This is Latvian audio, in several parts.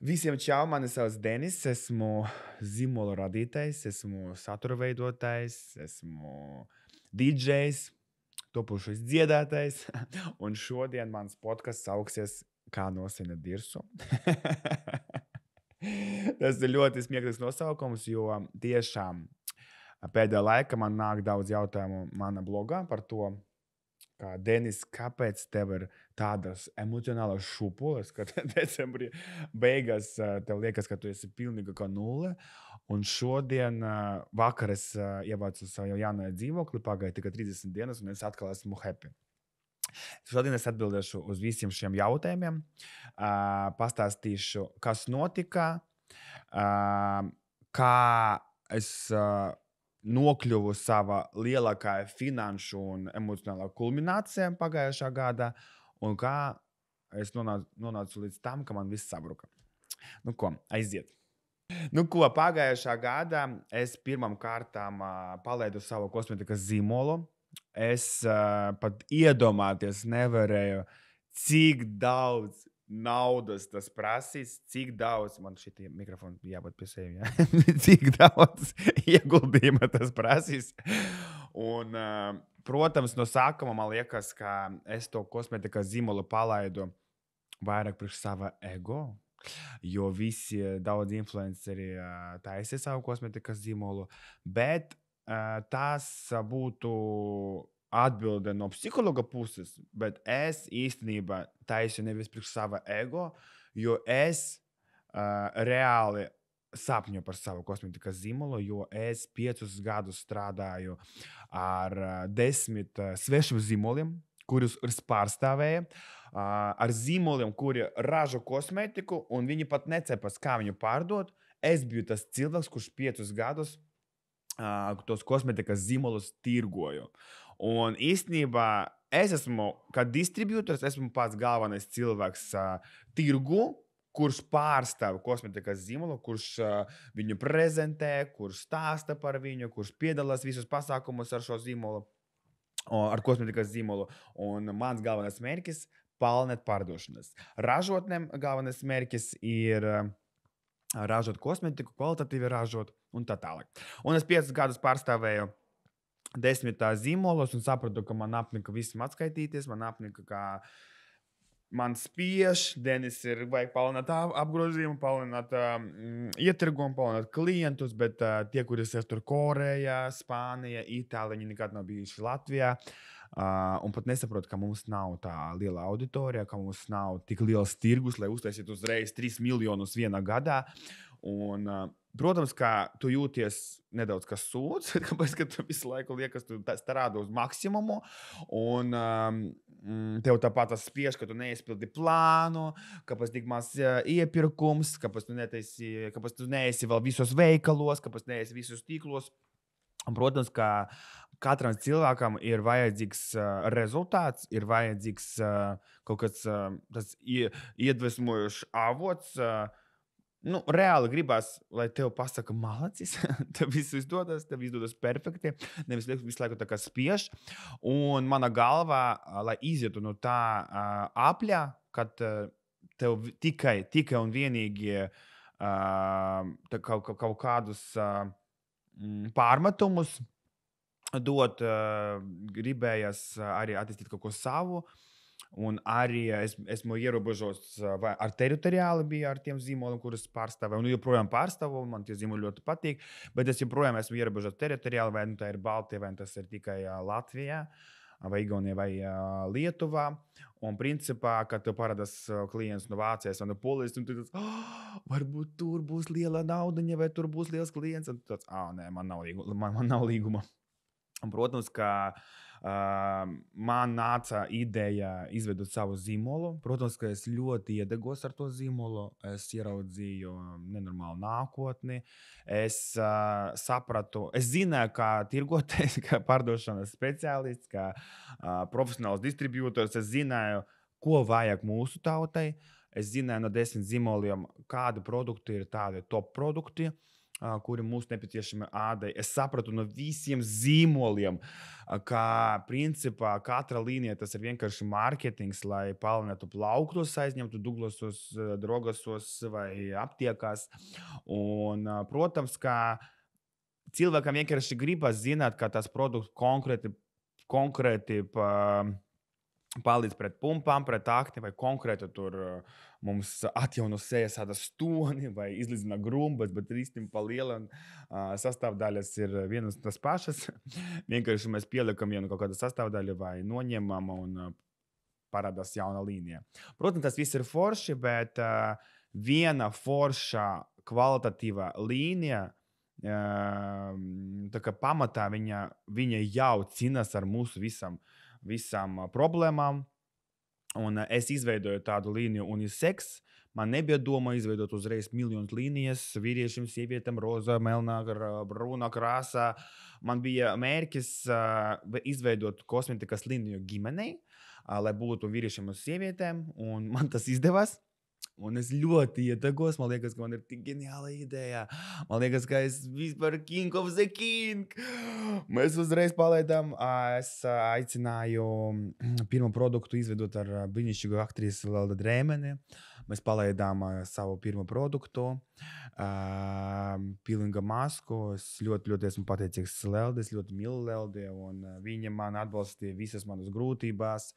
Visiem čau, mani sauc Denis, esmu zīmola radītājs, esmu satura veidotājs, esmu DJs, topošais dziedātājs, un šodien mans podcasts sauksies Kā nosina dirsu. Tas ir ļoti smieklīgs nosaukums, jo tiešām pēdējā laikā man nāk daudz jautājumu mana blogā par to, kā Denis, kāpēc tev ir tādas emocionālas šūpoles, ka decembrī beigās tev liekas, ka tu esi pilnīgi kā nulle. Un šodien vakar es ievācu savu jaunajā dzīvoklī, pagāja tikai 30 dienas, un es atkal esmu happy. Šodien es atbildēšu uz visiem šiem jautājumiem, pastāstīšu, kas notika, kā es nokļuvu savā lielākajā finanšu un emocionālā kulminācijā pagājušā gada, un kā es nonācu līdz tam, ka man viss sabruka. Nu ko, aiziet. Nu ko, pagājušā gada es pirmām kārtām palaidu savu kosmetikas zīmolu. Es pat iedomāties nevarēju, cik daudz naudas tas prasīs, cik daudz, man šitie mikrofoni jābūt pie sevi, ja? Cik daudz ieguldījuma tas prasīs. Un, protams, no sākuma man liekas, ka es to kosmetikas zīmolu palaidu vairāk priekš sava ego, jo visi daudz influenceri taisa savu kosmetikas zīmolu, bet tas būtu atbilde no psihologa puses, bet es īstenībā taisu nevis priekš sava ego, jo es reāli sapņoju par savu kosmetikas zīmolu, jo es 5 gadus strādāju ar 10 svešiem zīmoliem, kurus es pārstāvēju, ar zīmoliem, kuri ražo kosmetiku, un viņi pat necepas, kā viņu pārdot. Es biju tas cilvēks, kurš 5 gadus tos kosmetikas zīmolus tirgoju. Un īstenībā es esmu, kā distributors, esmu pats galvenais cilvēks tirgu, kurš pārstāv kosmetikas zīmolu, kurš viņu prezentē, kurš stāsta par viņu, kurš piedalās visos pasākumos ar šo zīmolu, ar kosmetikas zīmolu. Un mans galvenais mērķis - palnet pārdošanas. Ražotnēm galvenais mērķis ir ražot kosmetiku, kvalitatīvi ražot un tā tālāk. Un es 5 gadus pārstāvēju 10 zīmolus un sapratu, ka man apnika visam atskaitīties, man apnika, ka man spiež, Denis ir vajag palielināt apgrozījumu, palielināt ietirgumu, palielināt klientus, bet tie, kuri ir tur Koreja, Spānija, Itālija, viņi nekad nav bijuši Latvijā. Un pat nesaprotu, ka mums nav tā liela auditorija, ka mums nav tik liels tirgus, lai uztaisītu uzreiz 3 miljonus vienā gadā. Un, protams, ka tu jūties nedaudz kā sūds, kāpēc, ka tu visu laiku liekas, tu strādā uz maksimumu, un tev tāpat tas spiež, ka tu neizpildi plānu, kāpēc tik maz iepirkums, kāpēc tu neesi vēl visos veikalos, kāpēc neesi visos tīklos. Un, protams, ka katram cilvēkam ir vajadzīgs rezultāts, ir vajadzīgs kaut kāds tas iedvesmojošs avots. Nu, reāli gribas, lai tev pasaka malacis, tev viss izdodas perfekti, nevis visu laiku tā kā spiež. Un mana galva, lai izietu no tā apļa, kad tev tikai un vienīgi kaut kādus pārmetumus dot, gribējas arī attīstīt kaut ko savu. Un arī esmu ierobežots ar teritoriāli bija ar tiem zīmoliem, kurus pārstāvēju. Un joprojām pārstāvu, man tie zīmoli ļoti patīk, bet es joprojām esmu ierobežots teritoriāli, vai nu tā ir Baltija, vai tas ir tikai Latvijā, vai Igaunijā, vai Lietuvā. Un principā, kad tev parādās klients no Vācijas vai no Polijas, un tu tāds, varbūt tur būs liela naudiņa, vai tur būs liels klients, un tu tāds, nē, man nav līguma. Un, protams, ka man nāca ideja izveidot savu zīmolu. Protams, ka es ļoti iedegos ar to zīmolu. Es ieraudzīju nenormālu nākotni. Es sapratu, es zināju, kā tirgotājs, kā pārdošanas speciālists, kā profesionāls distributors. Es zināju, ko vajag mūsu tautai. Es zināju no 10 zīmoliem, kādi produkti ir tādi top produkti. kuri mums nepieciešami ādai. Es sapratu no visiem zīmoliem, ka principā katra līnija tas ir vienkārši mārketings, lai palielinātu plauktos, aizņemtu Douglasos, Drogasos vai aptiekās. Un, protams, ka cilvēkam vienkārši gribas zināt, ka tas produkts konkrēti palīdz pret pumpām, pret akni vai konkrēti tur mums atjauno sejas tādas stoni vai izlīdzina grumbas, bet īstenībā pa lielam sastāvdaļas ir vienas tas pašas. Vienkārši mēs pieliekam vienu kaut kādu sastāvdaļu vai noņemam un parādās jauna līnija. Protams, tas viss ir forši, bet viena forša kvalitatīva līnija, tā kā pamatā viņa jau cīnās ar mūsu visām problēmām. Un es izveidoju tādu līniju unisex. Man nebija doma izveidot uzreiz miljonus līnijas vīriešiem, sievietēm, rozā, melnā, brūnā krāsā. Man bija mērķis izveidot kosmetikas līniju ģimenei, lai būtu vīriešiem un sievietēm, un man tas izdevās. Un es ļoti iedegos. Man liekas, ka man ir tik ģeniāla ideja. Man liekas, ka es vispār king of the king. Mēs uzreiz palaidām. Es aicināju pirmo produktu izveidot ar brīnišķīgu aktrisi Lelda Drēmeni. Mēs palaidām savu pirmo produktu, peelinga masku. Es ļoti esmu pateicīgs Lelde. Es ļoti mīlu Leldi. Un viņa man atbalstīja visas manas grūtībās.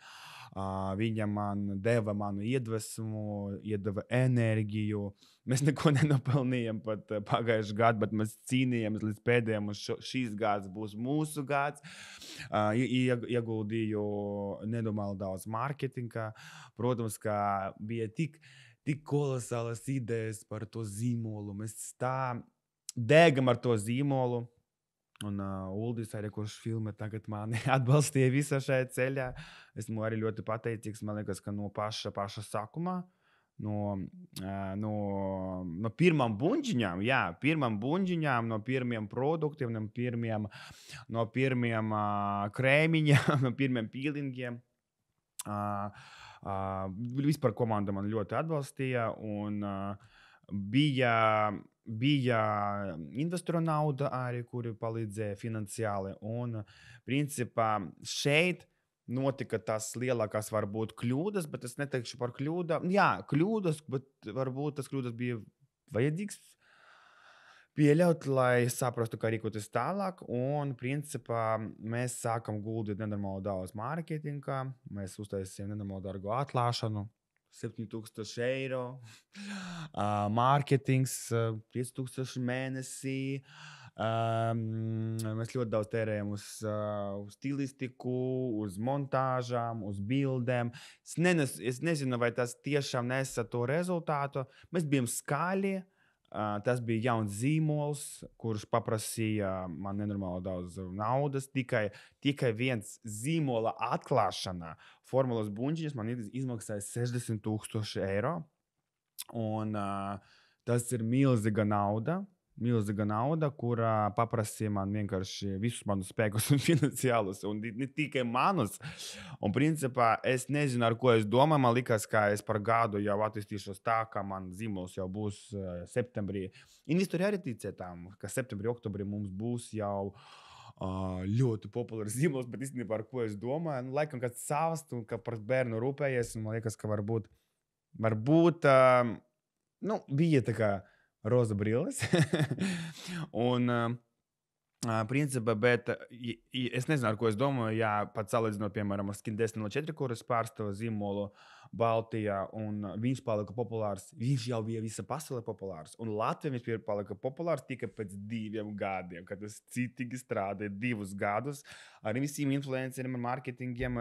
Viņa man deva manu iedvesmu, iedeva enerģiju. Mēs neko nenopelnījām pat pagājušajā gadā, bet mēs cīnījāmies līdz pēdējiem. Šīs gads būs mūsu gads. Ieguldīju nenormāli daudz mārketinga. Protams, ka bija tik kolosālas idejas par to zīmolu. Mēs tā degam ar to zīmolu. Un Uldis arī, kurš filmē tagad mani atbalstīja visā šajā ceļā. Esmu arī ļoti pateicīgs. Man liekas, ka no paša sākumā, no pirmām buņģiņām, no pirmiem produktiem, no pirmiem krēmiņiem, no pirmiem pīlingiem. Vispār komanda man ļoti atbalstīja. Un bija investoru nauda arī, kuri palīdzēja finansiāli. Un, principā, šeit notika tas lielākās varbūt kļūdas, bet es neteikšu par kļūdām. Jā, kļūdas, bet varbūt tas kļūdas bija vajadzīgs pieļaut, lai saprastu, kā rīkoties tālāk. Un, principā, mēs sākam guldīt nenormāli daudz mārketingā. Mēs uztaisījām nenormāli dārgu atlāšanu. 7,000 eiro, mārketings 5,000 mēnesī. Mēs ļoti daudz tērējam uz stilistiku, uz montāžām, uz bildēm. Es nezinu, vai tas tiešām nesa to rezultātu. Mēs bijām skaļi. Tas bija jauns zīmols, kurš paprasīja man nenormāli daudz naudas. Tikai viens zīmola atklāšana formulas buņģiņas man izmaksāja 60,000 eiro. Un tas ir milzīga nauda, kurā paprasīja man vienkārši visus manus spēkus un finansiālus, un ne tikai manus. Un, principā, es nezinu, ar ko es domāju. Man liekas, ka es par gadu jau attīstīšos tā, ka man zīmols jau būs septembrī. Investori arī ticēja tam, ka septembrī, oktobrī mums būs jau ļoti populārs zīmols, bet īstenībā, ar ko es domāju, laikam, kad savast un ka par bērnu rūpējies, man liekas, ka varbūt bija tā kā roza brilles. Un, principā, bet es nezinu, ar ko es domāju. Jā, pat salīdzinot, piemēram, ar Skin 1004, kuras pārstāv zīmolu Baltijā, un viņš palika populārs. Viņš jau bija visa pasaulē populārs. Un Latvijā viņš palika populārs tikai pēc 2 gadiem, kad es citīgi strādāju 2 gadus ar visiem influenceriem un mārketingiem,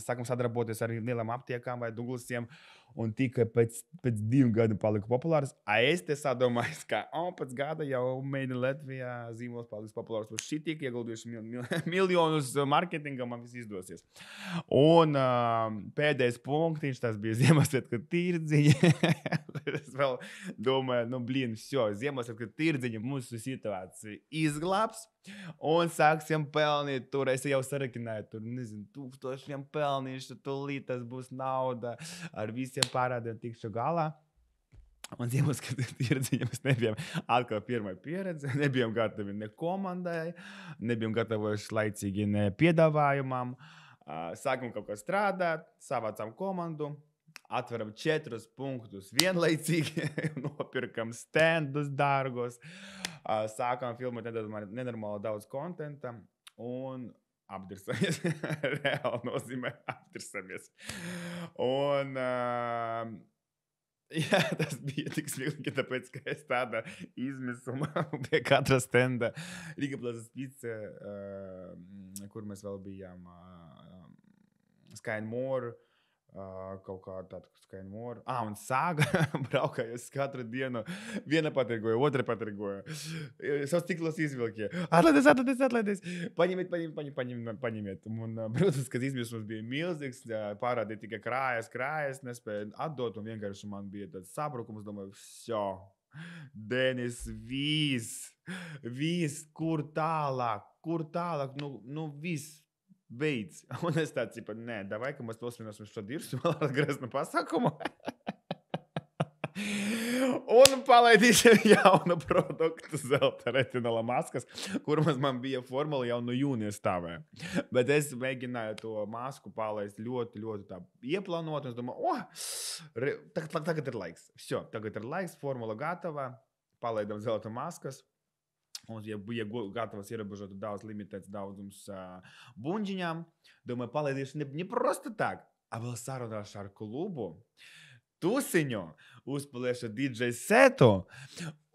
sākam sadarboties ar lielām aptiekām vai Douglasiem. Un tikai pēc 2 gadiem palika populārs. Es te sadomāju, ka pēc gada jau Made in Latvijā zīmols paliks populārs. Uz šī tik ieguldījuši miljonus mārketingam, man viss izdosies. Un pēdējais punktiņš, tas bija Ziemassvētku tirdziņi. Es vēl domāju, Ziemassvētku tirdziņi mūsu situāciju izglābs. Un sāksim pelnīt tur. Es jau sarakināju, tur, nezinu, 1000 pelnīšu, tūlīt tas būs nauda. Ar visiem parādiem tikšu galā. Un ziemassvētku tirdziņā mēs nebijām atkal pirmā pieredze, nebijām gatavi ne komandai, nebijām gatavojuši laicīgi ne piedāvājumam. Sākam kaut kā strādāt, savācām komandu, atveram 4 punktus vienlaicīgi, nopirkam standus dārgos, sākam filmēt nenormāli daudz kontenta un apdirsamies. Reāli nozīmē apdirsamies. Un jā, tas bija tik smieklīgi, tāpēc, ka es tādā izmisumā pie katra stenda Riga Plazas Pizza, kur mēs vēl bijām, Sky and More, kaut kā tāda Sky and More. Un Sāga braukājos katru dienu. Viena patirgoja, otra patirgoja. Savs ciklos izvilkie. Atlaidies. Paņemiet. Un, protams, ka izmisums bija milzīgs. Pārādīja tikai krājas, nespēja atdot. Un vienkārši man bija tāds sabrukums. Domāju, vso, Denis, viss, kur tālāk, viss. Beidz. Un es tāds, nē, davai, ka mēs posmināsim šo dirsu, vēl atgriezt no pasākumu. Un palaidīsim jaunu produktu, zelta retinola maskas, kur man bija formula jau no jūnija stāvē. Bet es mēģināju to masku palaist ļoti, ļoti tā ieplānot. Un es domāju, tagad ir laiks. Vso, tagad ir laiks, formula gatava, palaidam zelta maskas. Mums bija gatavs ierobežot daudz limitēts daudzums buņģiņām. Domāju, palaidīšu ne просто так, а vēl sarunāšu ar klubu. Tusiņu, uzpaliešu DJ setu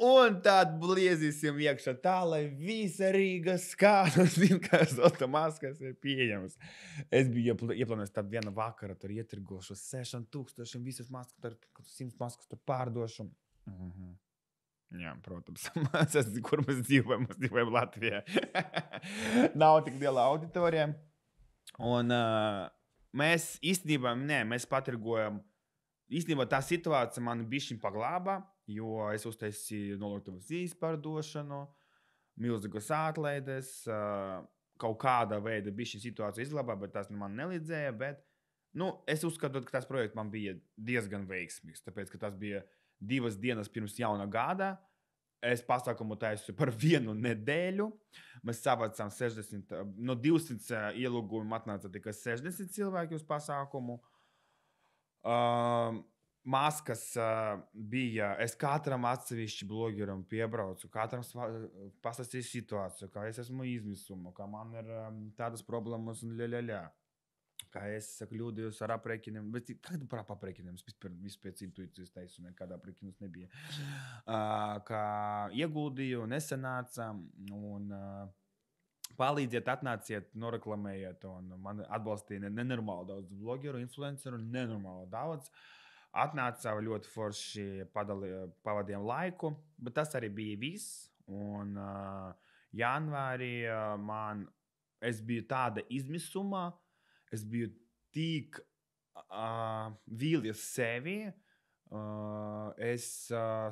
un tad bliezīsim iekšā tā, lai visa Rīga skāta zin, ka zelta maskas ir pieejams. Es biju ieplānojis tādu vienu vakaru, tur ietirgošu 6,000, visas maskas, 100 maskas tur pārdošu. Jā, protams, kur mēs dzīvojam Latvijā. Nav tik liela auditorija. Un mēs īstenībā, mēs patirgojam. Īstenībā tā situācija man bišķiņ paglāba, jo es uztaisīju noliktavas izpārdošanu, milzīgas atlaides, kaut kādā veida bišķiņ situāciju izglābā, bet tas man nelīdzēja. Bet, es uzskatu, ka tas projekts man bija diezgan veiksmīgs, tāpēc, ka tas bija 2 dienas pirms jauna gada. Es pasākumu taisu par 1 nedēļu. Mēs savācām 60, no 200 ielūgumu atnāca tikai 60 cilvēki uz pasākumu. Maskas bija, es katram atsevišķi blogeram piebraucu, katram pastāstīju situāciju, kā es esmu izmisuma, kā man ir tādas problēmas un ļaļaļā. Kā es kļūdījos ar aprēķiniem, bet kādu par aprēķiniem? Vispār pēc intuīcijas taisu, nekādā aprēķinus nebija. Kā ieguldīju, nesanāca, un palīdziet, atnāciet, noreklamējiet, un man atbalstīja nenormāli daudz blogeru, influenceru, nenormāli daudz. Atnāca ļoti forši, pavadījām laiku, bet tas arī bija viss, un janvārī es biju tāda izmisumā, es biju tik vīlies sevi, es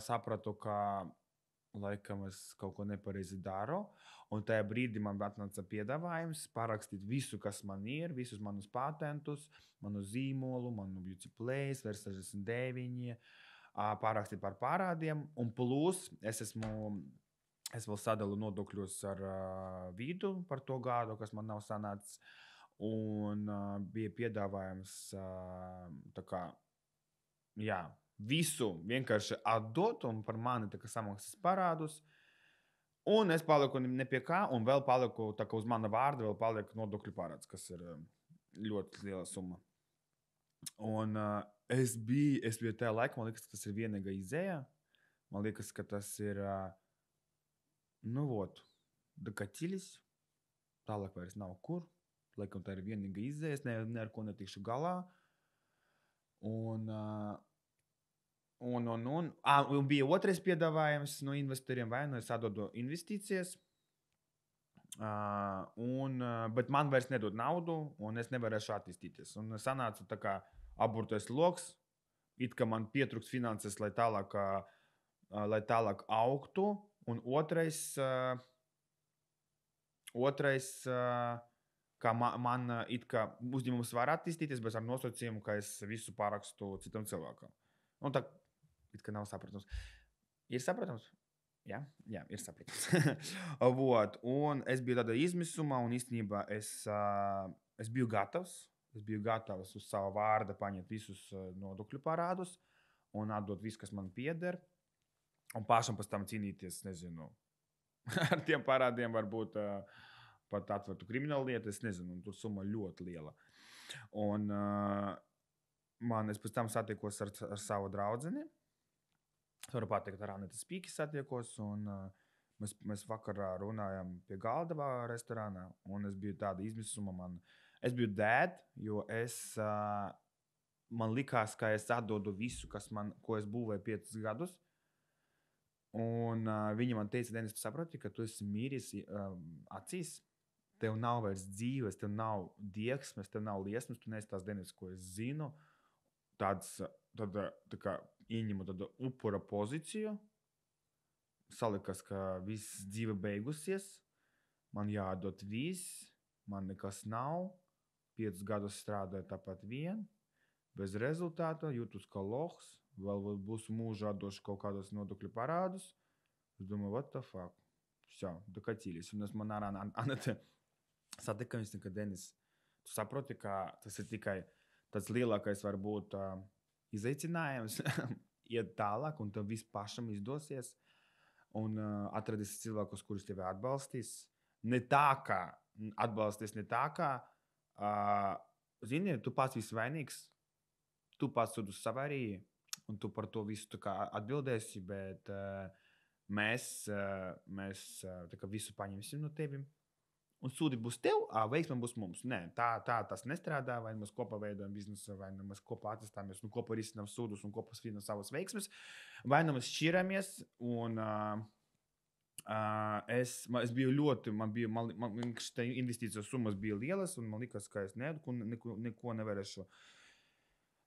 sapratu, ka laikam es kaut ko nepareizi daru, un tajā brīdī man atnāca piedāvājums parakstīt visu, kas man ir, visus manus patentus, manu zīmolu, manu beauty place, vers 69, parakstīt par parādiem, un plus es vēl sadalu nodokļus ar vidu par to gadu, kas man nav sanācis. Un bija piedāvājums visu vienkārši atdot un par mani samaksas parādus. Un es paliku ne pie kā, un vēl paliku uz mana vārda, vēl paliku nodokļu parāds, kas ir ļoti liela summa. Un es biju tajā laikā, man liekas, ka tas ir vienīga izēja. Man liekas, ka tas ir, dokatились, tālāk vairs nav kur. Laikam tā ir vienīga izējas, ne ar ko netikšu galā. Un bija otrais piedāvājums no investoriem, vai es atdodu investīcijas, bet man vairs nedod naudu, un es nevarēšu attīstīties. Un sanāca tā kā aburtais loks, it kā man pietrūks finanses, lai tālāk augtu, un otrais ka man it kā uzņēmums var attīstīties, bet ar nosacījumu, ka es visu parakstu citam cilvēkam. Un tā it kā nav saprotams. Ir saprotams? Jā, ir saprotams. Vot, un es biju tādā izmisumā, un īstenībā es biju gatavs. Es biju gatavs uz savu vārdu paņemt visus nodokļu parādus un atdot visu, kas man pieder. Un pašam pēc tam cīnīties, nezinu, ar tiem parādiem varbūt pat atvertu kriminālu lietu. Es nezinu, un tur summa ļoti liela. Un es pēc tam satiekos ar savu draudzeni. Es varu pateikt, ar Anētu Spīki satiekos, un mēs vakarā runājām pie galda restorānā, un es biju tāda izmisuma. Es biju dēd, jo man likās, ka es atdodu visu, ko es būvēju 5 gadus. Un viņa man teica, Denis, tu saproti, ka tu esi mīris acīs. Tev nav vairs dzīves, tev nav dieksmes, tev nav liesmas, tu neesi tās Denis, ko es zinu. Tā kā ieņemu tādu upura pozīciju. Salikas, ka viss dzīve beigusies. Man jādod viss, man nekas nav. 5 gadus strādāju tāpat vien. Bez rezultāta, jūtos kā lohs. Vēl būs mūžā atdošu kaut kādus nodokļu parādus. Es domāju, what the fuck? Все, докатились. Un es man ar Anētu satikāmies, ka Denis, tu saproti, ka tas ir tikai tāds lielākais varbūt izaicinājums iet tālāk, un tev viss pašam izdosies. Un atradīs cilvēkus, kurus tevi atbalstīs. Atbalstīs ne tā, kā zini, tu pats viss vainīgs, tu pats sūdu savārīji, un tu par to visu atbildēsi, bet mēs visu paņemsim no tevi. Un sūdi būs tev, veiksme būs mums. Nē, tā tas nestrādā, vai mēs kopā veidojam biznesu, vai mēs kopā attīstāmies, un kopā risinām sūdus, un kopā svinam savas veiksmes, vai mēs šķiramies, un es biju ļoti, man investīcijas summas bija lielas, un man likās, ka es neko nevarēšu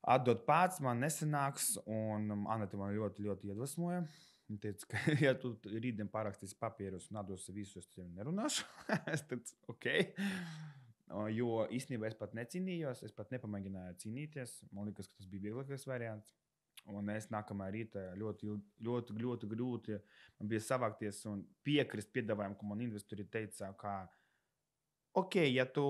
atdot pats, man nesanāks, un Aneta man ļoti, ļoti iedvesmoja. Viņa teica, ka, ja tu rītdien parakstīsi papīrus un atdosi visu, es tevi nerunāšu. Es teicu, ok. Jo īstenībā es pat necīnījos, es pat nepamēģināju cīnīties. Man liekas, ka tas bija vieglākais variants. Un es nākamajā rītā ļoti grūti man bija savākties un piekrist piedāvājumu, ko man investori teica, ka ja tu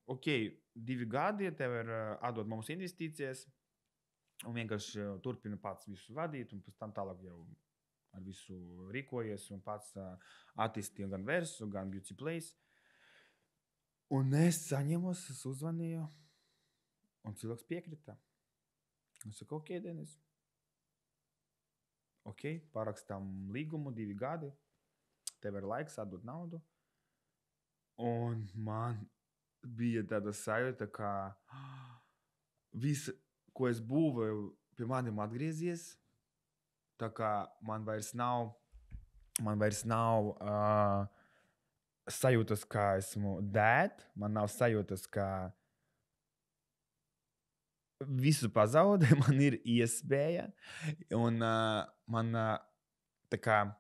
2 gadi tev ir atdot mums investīcijas un vienkārši turpini pats visu vadīt un pēc tam tālāk jau ar visu rīkojies un pats attīstīju gan Versu, gan Beauty Place. Un es saņemos, es uzvanīju un cilvēks piekrita. Es saku, ok, Denis. Ok, parakstām līgumu 2 gadi. Tev ir laiks atdot naudu. Un man bija tāda sajūta, ka viss, ko es būvēju, pie maniem atgriezies. Tā kā man vairs nav sajūtas, ka esmu dēd. Man nav sajūtas, ka visu pazaudē, man ir iespēja, un man tā kā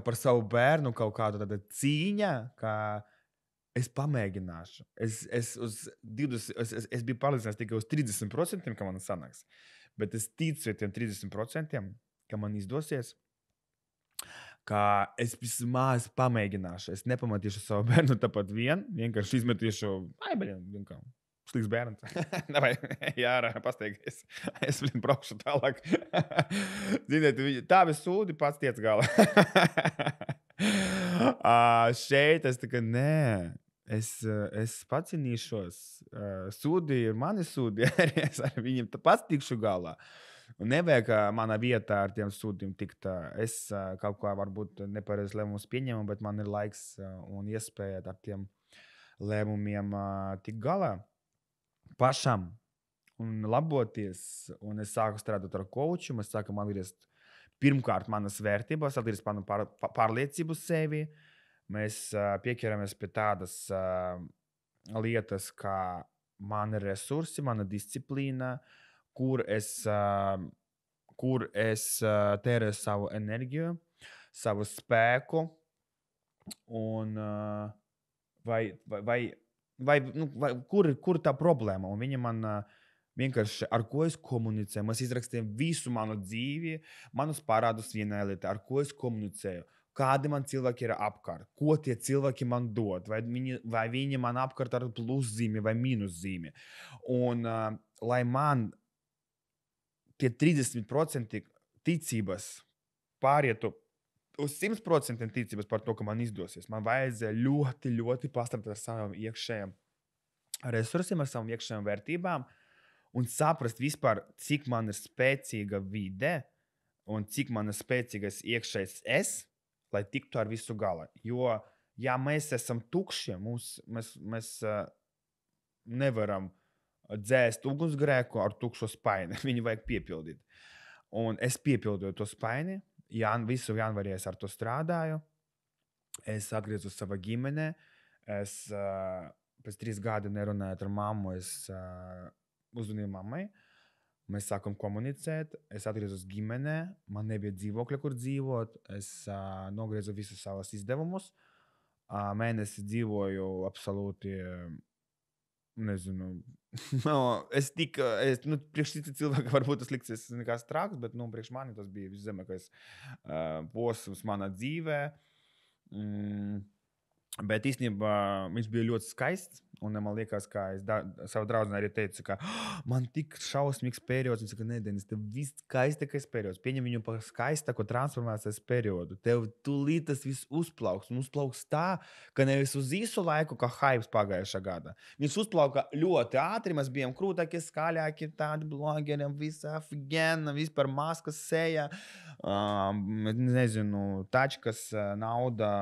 par savu bērnu kaut kāda tāda cīņa, ka es pamēģināšu. Es biju pārliecināts tikai uz 30%, ka man sanāks, bet es ticu tiem 30%, ka man izdosies, ka es vismaz pamēģināšu. Es nepamatīšu savu bērnu tāpat vienkārši izmetīšu, vienkārši. Sliks bērns. Davai, jārā, pasteigies. Es braukšu tālāk. Ziniet, tā bez sūdi pats tiec galā. Šeit es tā kā, nē, es pacinīšos. Sūdi ir mani sūdi, es ar viņiem pats tikšu galā. Un nevajag manā vietā ar tiem sūdiem tikt. Es kaut kā varbūt nepareiz lēmumus pieņemu, bet man ir laiks un iespēja ar tiem lēmumiem tikt galā. Pašam un laboties, un es sāku strādāt ar coachu, es sāku atgriezt pirmkārt manas vērtības, atgriezt manu pārliecību sevi. Mēs pieķeramies pie tādas lietas, kā mana resursi, mana disciplīna, kur es tērēju savu enerģiju, savu spēku, un vai kur tā problēma? Un viņa man Vienkārši ar ko es komunicēju. Mēs izrakstījām visu manu dzīvi, manus parādus vienai lietai, ar ko es komunicēju. Kādi man cilvēki ir apkārt, ko tie cilvēki man dod, vai viņi man apkārt ar pluszīmi vai mīnuszīmi. Un, lai man tie 30% ticības pārietu uz 100% ticības par to, ka man izdosies, man vajadzēja ļoti, ļoti pastrādāt ar saviem iekšējiem resursiem, ar savām iekšējām vērtībām un saprast vispār, cik man ir spēcīga vide un cik man ir spēcīgais iekšējais es, lai tiktu ar visu galā. Jo, ja mēs esam tukši, mēs nevaram dzēst ugunsgrēku ar tukšu spaini. Viņu vajag piepildīt. Un es piepildīju to spaini. Visu janvārī es ar to strādāju. Es atgriezos savā ģimenē. Pēc 3 gadiem nerunājot ar mammu, es uzzvanīju mammai. Mēs sākam komunicēt. Es atgriezos ģimenē. Man nebija dzīvokļa, kur dzīvot. Es nogriezu visus savus izdevumus. Mēnesi dzīvoju absolūti, nezinu. Priekš cita cilvēka varbūt tas liksies nekas traks, bet priekš mani tas bija viszemākais posms manā dzīvē. Bet īstenībā viņš bija ļoti skaists. Un man liekas, ka es savu draudzenei arī teicu, ka man tik šausmīgs periods. Viņš saka, nē, Denis, tev viss skaistākais periods. Pieņem viņu par skaistāko transformācijas periodu. Tev tūlīt tas viss uzplauks. Un uzplauks tā, ka nevis uz īsu laiku, kā hypes pagājušā gada. Viņš uzplauka ļoti ātri. Mēs bijām krūtākie, skaļākie, tādi blogeri, visa afigēna, vispār maskas seja, nezinu, tačkas, nauda,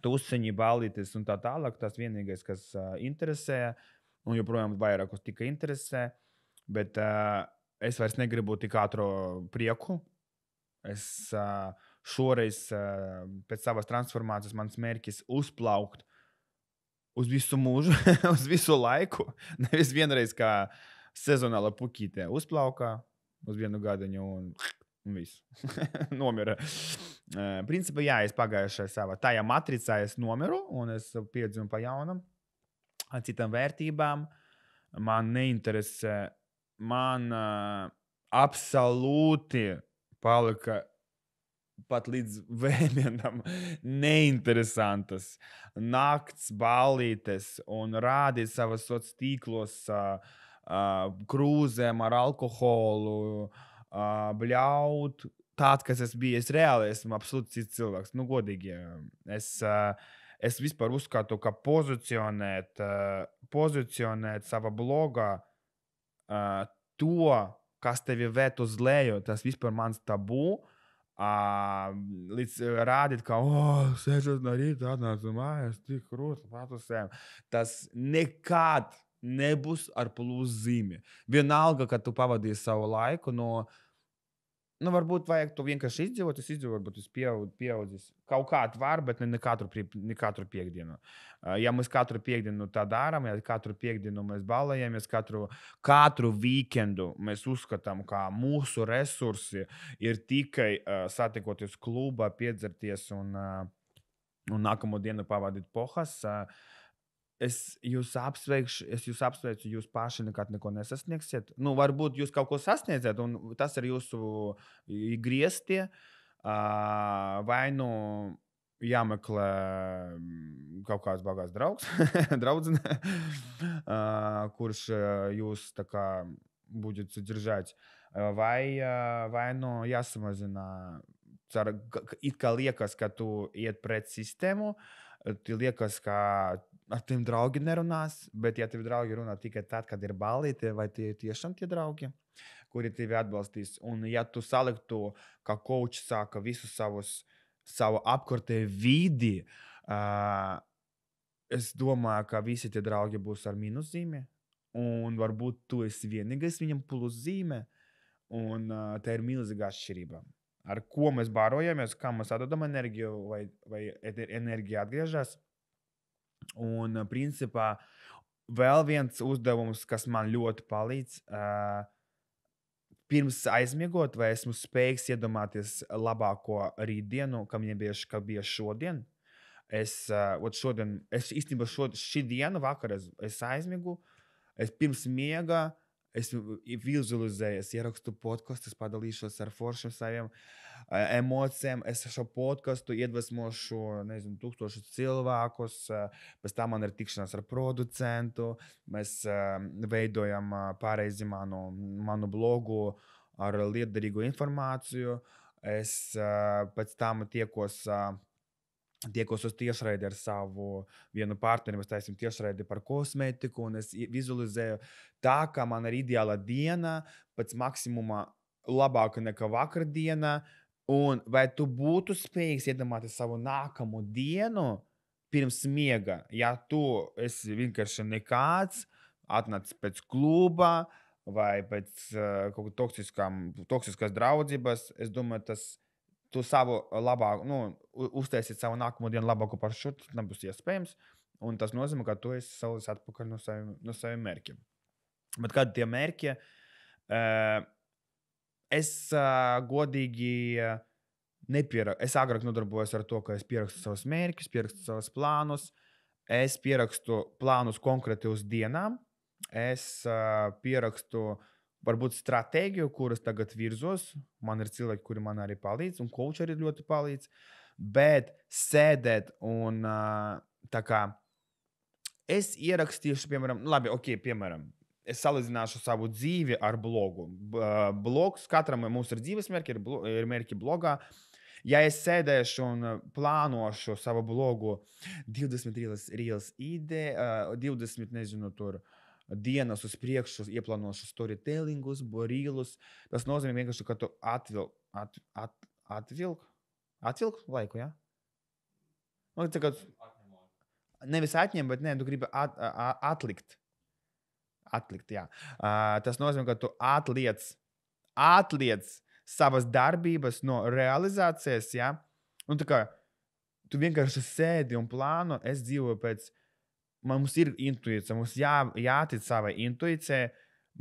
tusiņi, balītes un tā tālāk. Tas vienīgais, kas interesē, un joprojām vairākus tikai interesē, bet es vairs negribu tik ātro prieku. Es šoreiz pēc savas transformācijas mans mērķis uzplaukt uz visu mūžu, uz visu laiku. Nevis vienreiz kā sezonāla puķīte uzplaukā uz vienu gadiņu un viss. Nomira. Principā, jā, es pagājušajā savā tajā matricā es nomiru un es piedzimu pa jaunam ar citām vērtībām. Man neinteresē, man absolūti palika pat līdz vēmienam neinteresantas nakts balītes un rādīt savas sociālos tīklos krūzēm ar alkoholu, bļaut. Tāds, kas es biju, es reāli esmu absolūti cits cilvēks. Godīgi. Es vispār uzskatu, ka pozicionēt savā blogā to, kas tevi vēt uz leju, tas vispār mans tabū. Līdz rādīt, ka, sēžot no rīta, atnācu mājās, tik krūti, patusēm. Tas nekad nebūs ar pluszīmi. Vienalga, ka tu pavadīji savu laiku varbūt vajag to vienkārši izdzīvot. Es izdzīvoju, varbūt es pieaudzis. Kaut kādu var, bet ne katru piekdienu. Ja mēs katru piekdienu tā darām, ja katru piekdienu mēs balējamies, katru weekendu mēs uzskatām, ka mūsu resursi ir tikai satikoties klubā, piedzerties un nākamo dienu pavadīt pohas. Es jūs apsveicu, jūs paši nekad neko nesasniegsiet. Varbūt jūs kaut ko sasniedzat, un tas ir jūsu grieztie. Vai jāmeklē kaut kāds bagāts draugs, draudzene, kurš jūs tā kā будет содержать, vai jāsamazina. It kā liekas, ka tu iet pret sistēmu, tu liekas, ka ar tiem draugi nerunās, bet ja tev draugi runā tikai tad, kad ir balīte, vai tie tiešām tie draugi, kuri tevi atbalstīs. Un ja tu saliktu, kā coach saka, visu savu apkārtēju vidi, es domāju, ka visi tie draugi būs ar mīnuszīmi, un varbūt tu esi vienīgais viņam pluszīme, un tā ir milzīga atšķirība. Ar ko mēs barojamies, kā mēs atdodam enerģiju, vai enerģija atgriežas. Un, principā, vēl viens uzdevums, kas man ļoti palīdz, pirms aizmiegot, vai esmu spējīgs iedomāties labāko rītdienu, kam bija šodien. Šī diena vakarā es aizmiegu, Es pirms miega, es vizualizēju, es ierakstu podcastu, es padalīšos ar foršiem saviem emocijām. Es šo podcastu iedvesmošu, nezinu, 1000 cilvēkus. Pēc tam man ir tikšanās ar producentu. Mēs veidojam pareizi manu blogu ar lietderīgu informāciju. Es pēc tam tiekos uz tiešraidi ar savu vienu partneri. Mēs taisām tiešraidi par kosmētiku, un es vizualizēju tā, ka man ir ideāla diena, pēc maksimuma labāka nekā vakardiena. Un vai tu būtu spējīgs iedomāties savu nākamo dienu pirms miega, ja tu esi vienkārši nekāds, atnāc pēc kluba vai pēc kaut kā toksiskas draudzības? Es domāju, tas tu savu labāku, uztaisīt savu nākamo dienu labāku par šo, tas nebūs iespējams. Un tas nozīmē, ka tu esi solis atpakaļ no saviem mērķiem. Bet kādi tie mērķi? Es godīgi nepierakstu. Es agrāk nodarbojos ar to, ka es pierakstu savus mērķus, pierakstu savus plānus. Es pierakstu plānus konkrēti uz dienām. Es pierakstu varbūt stratēģiju, kuras tagad virzos. Man ir cilvēki, kuri man arī palīdz, un coach arī ļoti palīdz. Bet sēdēt un tā kā es ierakstīšu, piemēram, es salīdzināšu savu dzīvi ar blogu. Blogs, katram mums ir dzīves mērķi, ir mērķi blogā. Ja es sēdēšu un plānošu savu blogu 20 reels ideja, 20, nezinu, tur dienas uz priekšu, ieplānošu storytellingus, reelus, tas nozīmē vienkārši, ka tu atvilk laiku, ja? Nevis atņem, bet tu gribi atlikt. Atlikt, jā. Tas nozīmē, ka tu atliec savas darbības no realizācijas, ja? Un tā kā tu vienkārši sēdi un plāno, es dzīvoju pēc, mums ir intuīcija, mums jātic savai intuīcijai,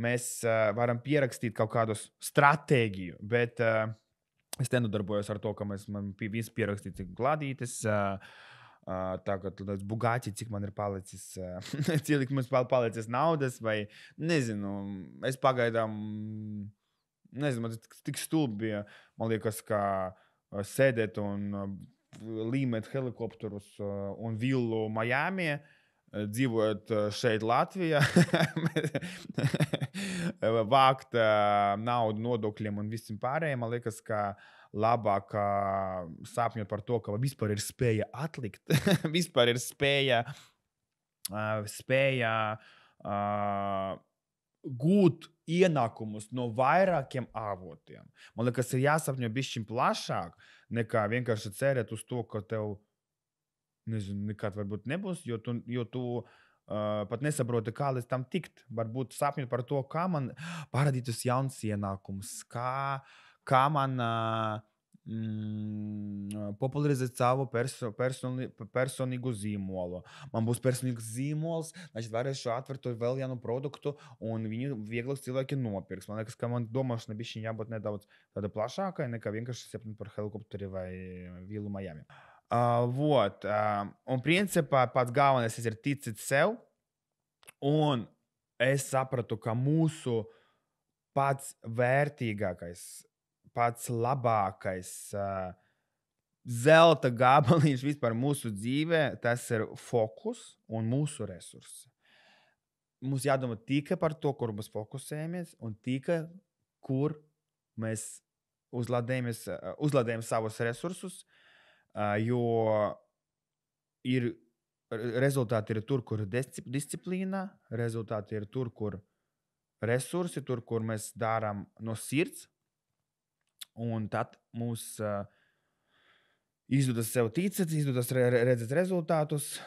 mēs varam pierakstīt kaut kādus stratēģiju, bet es nenodarbojos ar to, ka man viss pierakstīts glādītes, tagad Bugatti, cik man ir palicis, cik mums palicis naudas, vai nezinu, es pagaidām, nezinu, man tik stulbi bija, man liekas, ka sēdēt un līmēt helikopterus un villu Miami, dzīvojot šeit Latvijā, vākt naudu nodokļiem un visiem pārējiem, man liekas, ka labāk sapņot par to, ka vispār ir spēja atlikt, vispār ir spēja gūt ienākumus no vairākiem avotiem. Man liekas, ir jāsapņo bišķiņ plašāk, nekā vienkārši cerēt uz to, ka tev, nezinu, nekad varbūt nebūs, jo tu pat nesaproti, kā līdz tam tikt. Varbūt sapņot par to, kā man parādītos jauns ienākums, kā man popularizēt savu personīgu zīmolu. Man būs personīgs zīmols, значит, varēšu atvērt vēl vienu produktu, un viņu vieglāk cilvēki nopirks. Man liekas, ka man domāšana bišķiņ jābūt nedaudz tāda plašākai, nekā vienkārši sapņot par helikopteri vai villu Miami. Un principā pats galvenais ir ticēt sev, un es sapratu, ka mūsu pats vērtīgākais, pats labākais zelta gabaliņš vispār mūsu dzīvē, tas ir fokus un mūsu resursi. Mums jādomā tikai par to, kur mēs fokusējamies, un tikai kur mēs uzlādējam savus resursus, jo rezultāti ir tur, kur disciplīna, rezultāti ir tur, kur resursi, tur, kur mēs darām no sirds, un tad mums izdodas sev ticēt, izdodas redzēt rezultātus,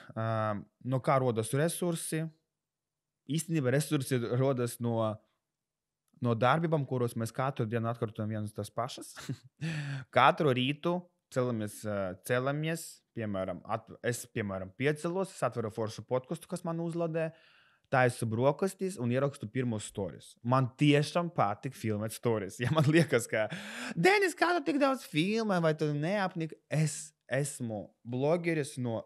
no kā rodas resursi. Īstenībā resursi rodas no darbībām, kuros mēs katru dienu atkārtojam vienas tas pašas. Katru rītu celamies, piemēram, es piecelos, es atveru foršu podcastu, kas man uzladē, taisu brokastis un ierakstu pirmos stories. Man tiešām patīk filmēt stories. Ja man liekas, ka Denis, kā tu tik daudz filmē, vai tu neapniki? Es esmu blogeris no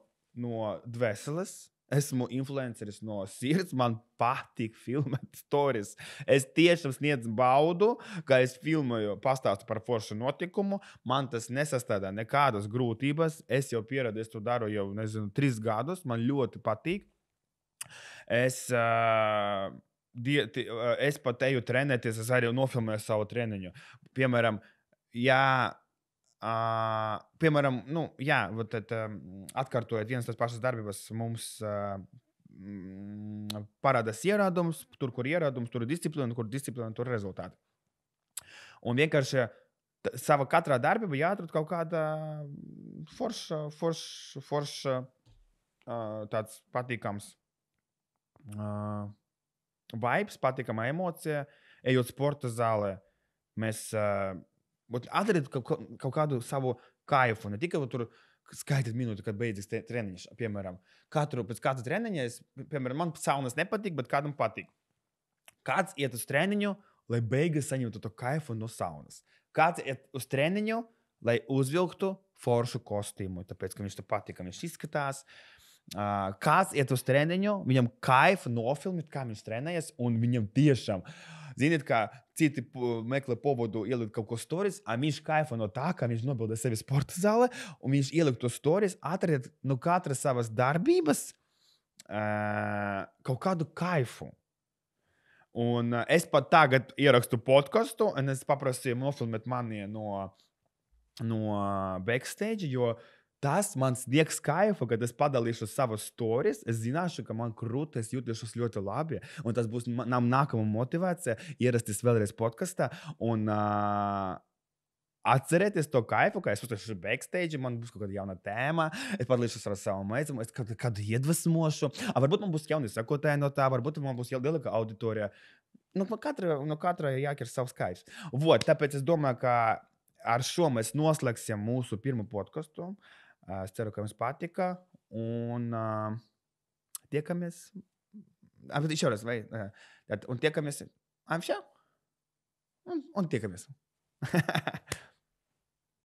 dvēseles. esmu influenceris no sirds, man patīk filmēt stories. Es tiešām sniedzu baudu, ka es filmoju, pastāstu par foršu notikumu. Man tas nesastādā nekādas grūtības. Es jau pieradu, es to daru jau, 3 gadus. Man ļoti patīk. Es pat eju trenēties, es arī nofilmēju savu treniņu. Piemēram, atkārtojot vienas tās pašas darbības, mums parādās ierādums, tur, kur ierādums, tur ir disciplīna, kur disciplīna, tur ir rezultāti. Un vienkārši sava katrā darbībā jāatrod kaut kāda forša tāds patīkams vibes, patīkama emocija. Ejot sporta zālē, mēs atradiet kaut kādu savu kaifu. Ne tikai tur skaitīt minūti, kad beidzas treniņš. Piemēram, pēc katra treniņa, man saunas nepatīk, bet kādam patīk. Kāds iet uz treniņu, lai beigas saņemtu to kaifu no saunas. Kāds iet uz treniņu, lai uzvilktu foršu kostīmu, tāpēc, ka viņš to patīk, ka viņš izskatās. Kāds iet uz treniņu, viņam kaifu nofilmēt, kā viņš trenējas, un viņam tiešām, ziniet, kā citi meklē povodu ielikt kaut ko stories, viņš kaifa no tā, ka viņš nobilda sevi sporta zālē, un viņš ielikt to stories, atradiet no katras savas darbības kaut kādu kaifu. Un es pat tagad ierakstu podcastu, un es paprasīju nofilmēt mani no backstage, jo tas man sniegs kaifu, kad es padalīšu savas stories. Es zināšu, ka man krūti, es jūtīšos ļoti labi. Un tas būs nākamā motivācija ierasties vēlreiz podkastā. Un atcerieties to kaifu, ka es uztaisīšu backstage, man būs kaut kāda jauna tēma. Es padalīšos ar savu meitu, es kādu iedvesmošu. Varbūt man būs jauni sakotāji no tā, varbūt man būs lielāka auditorija. No katra jāķer savs kaifs. Tāpēc es domāju, ka ar šo mēs noslēgsim mūsu pirmo podcastu. Es ceru, ka jums patika. Un tiekamies. Еще раз. Un tiekamies. Un tiekamies.